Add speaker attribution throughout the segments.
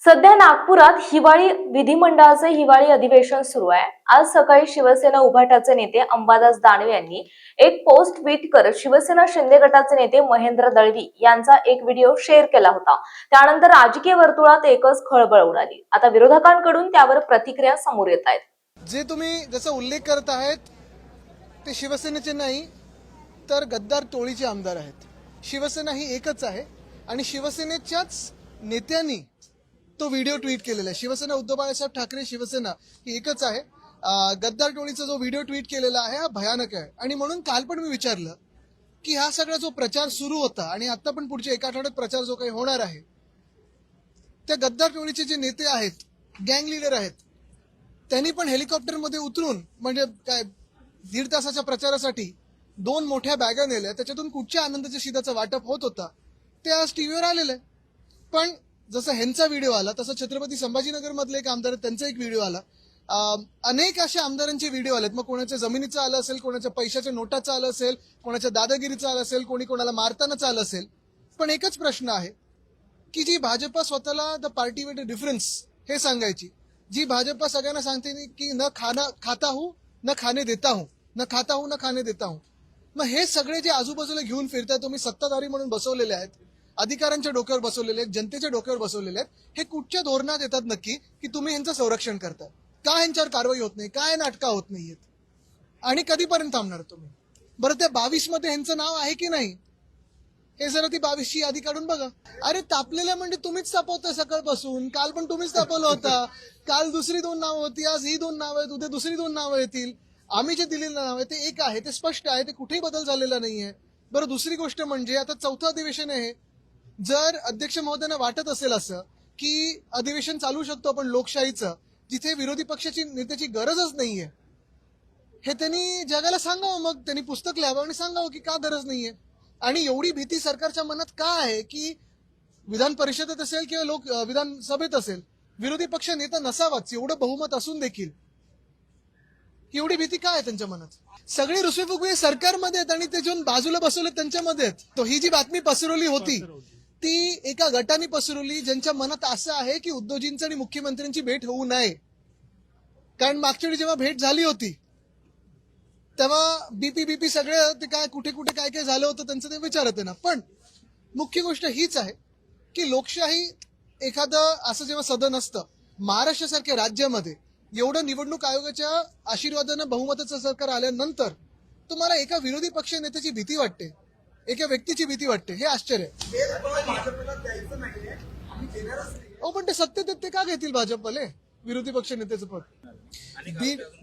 Speaker 1: सध्या नागपुरात विधिमंडळाचे हिवाळी अधिवेशन सुरू आहे। आज सकाळी शिवसेना उभाटाचे नेते अंबादास दानवे यांनी एक पोस्ट ट्विट करत शिवसेना शिंदे गटाचे नेते महेंद्र दळवी यांचा एक व्हिडिओ शेअर केला होता। त्यानंतर राजकीय वर्तुळात एकच खळबळ उडाली। आता विरोधकांकडून त्यावर प्रतिक्रिया समोर येत आहेत।
Speaker 2: जे तुम्ही जसा उल्लेख करत आहेत ते शिवसेनेचे नाही तर गद्दार टोळीचे आमदार आहेत। शिवसेना ही एकच आहे आणि शिवसेनेच्याच नेत्यांनी तो व्हिडिओ ट्विट केलेला आहे। शिवसेना उद्धव बाळासाहेब ठाकरे शिवसेना ही एकच आहे। गद्दार टोळीचा जो व्हिडिओ ट्विट केलेला आहे हा भयानक आहे आणि म्हणून काल पण मी विचारलं की हा सगळा जो प्रचार सुरू होता आणि आता पण पुढच्या एका आठवड्यात प्रचार जो काही होणार आहे त्या गद्दार टोळीचे जे नेते आहेत, गँग लीडर आहेत, त्यांनी पण हेलिकॉप्टरमध्ये उतरून म्हणजे काय 1.5 तासाच्या प्रचारासाठी 2 मोठ्या बॅगा नेल्या, त्याच्यातून कुठच्या आनंदाच्या शिधाचं वाटप होत होता ते आज टीव्हीवर आलेलं आहे। पण जसं ह्यांचा व्हिडिओ आला तसं छत्रपती संभाजीनगर मधले एक आमदार त्यांचा एक व्हिडिओ आला, अनेक अशा आमदारांचे व्हिडिओ आलेत। मग कोणाच्या जमिनीचं आलं असेल, कोणाच्या पैशाच्या नोटाचं आलं असेल, कोणाच्या दादागिरीचं आलं असेल, कोणी कोणाला मारतानाच आलं असेल। पण एकच प्रश्न आहे की जी भाजपा स्वतःला द पार्टी विथ डिफरन्स हे सांगायची, जी भाजपा सगळ्यांना सांगते की न खाता हूं न खाने देता हूं, न खाता हूं न खाने देता हूं, मग हे सगळे जे आजूबाजूला घेऊन फिरताय तुम्ही, सत्ताधारी म्हणून बसवलेले आहेत, अधिकाऱ्यांच्या डोक्यावर बसवलेले आहेत, जनतेच्या डोक्यावर बसवलेले आहेत, हे कुठच्या धोरणात येतात नक्की की तुम्ही यांचं संरक्षण करताय? का यांच्यावर कारवाई होत नाही? काय नाटकं होत नाहीयेत? आणि कधीपर्यंत थांबणार तुम्ही? बरं, त्या 22 मध्ये ह्यांचं नाव आहे की नाही हे जरा ती 22ची यादी काढून बघा। अरे तापलेल्या म्हणजे तुम्हीच तापवताय सकाळपासून, काल पण तुम्हीच तापवलं होता। काल दुसरी 2 नावं होती, आज ही 2 नावं आहेत, उद्या दुसरी 2 नावं येतील। आम्ही जे दिलेलं नाव आहे ते एक आहे, ते स्पष्ट आहे, ते कुठेही बदल झालेला नाहीये। बरं, दुसरी गोष्ट म्हणजे आता 4थं अधिवेशन आहे। जर अध्यक्ष महोदयांना वाटत असेल असं की अधिवेशन चालू शकतो आपण लोकशाहीचं, जिथे विरोधी पक्षाची नेत्याची गरजच नाहीये, हे त्यांनी जगाला सांगावं। मग त्यांनी पुस्तक लिहावं आणि सांगावं की का गरज नाहीये। आणि एवढी भीती सरकारच्या मनात का आहे की विधान परिषदेत असेल किंवा विधानसभेत असेल विरोधी पक्ष नेता नसावाच, एवढं बहुमत असून देखील एवढी भीती काय आहे त्यांच्या मनात? सगळे रुसवे सरकारमध्ये आहेत आणि ते जे बाजूला बसवले त्यांच्यामध्ये आहेत। तो ही जी बातमी पसरवली होती ती एका गटाने पसरवली, ज्यांच्या मनात असं आहे की उद्धवजींचं आणि मुख्यमंत्र्यांची भेट होऊ नये। कारण मागच्या वेळी जेव्हा भेट झाली होती तेव्हा बीपी सगळं ते काय कुठे कुठे काय काय झालं होतं त्यांचं ते विचारत आहे ना। पण मुख्य गोष्ट हीच आहे की लोकशाही एखादं असं जेव्हा सदन असतं महाराष्ट्रासारख्या राज्यामध्ये, एवढं निवडणूक आयोगाच्या आशीर्वादानं बहुमताचं सरकार आल्यानंतर तुम्हाला एका विरोधी पक्ष नेत्याची भीती वाटते, एका व्यक्तीची भीती वाटते, हे आश्चर्य आहे। हो, पण ते सत्तेत ते का घेतील भाजपवाले विरोधी पक्ष नेत्याचं पद?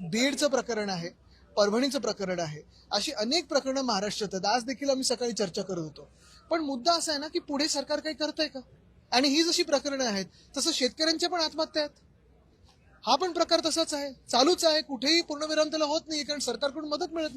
Speaker 2: बीडचं प्रकरण आहे, परभणीचं प्रकरण आहे, अशी अनेक प्रकरणं महाराष्ट्रात आहेत। आज देखील आम्ही सकाळी चर्चा करत होतो। पण मुद्दा असा आहे ना की पुढे सरकार काही करतंय का? आणि ही जशी प्रकरणं आहेत तसं शेतकऱ्यांच्या पण आत्महत्या आहेत, हा पण प्रकार तसाच आहे, चालूच आहे। कुठेही पूर्णविराम त्याला होत नाही कारण सरकारकडून मदत मिळत नाही।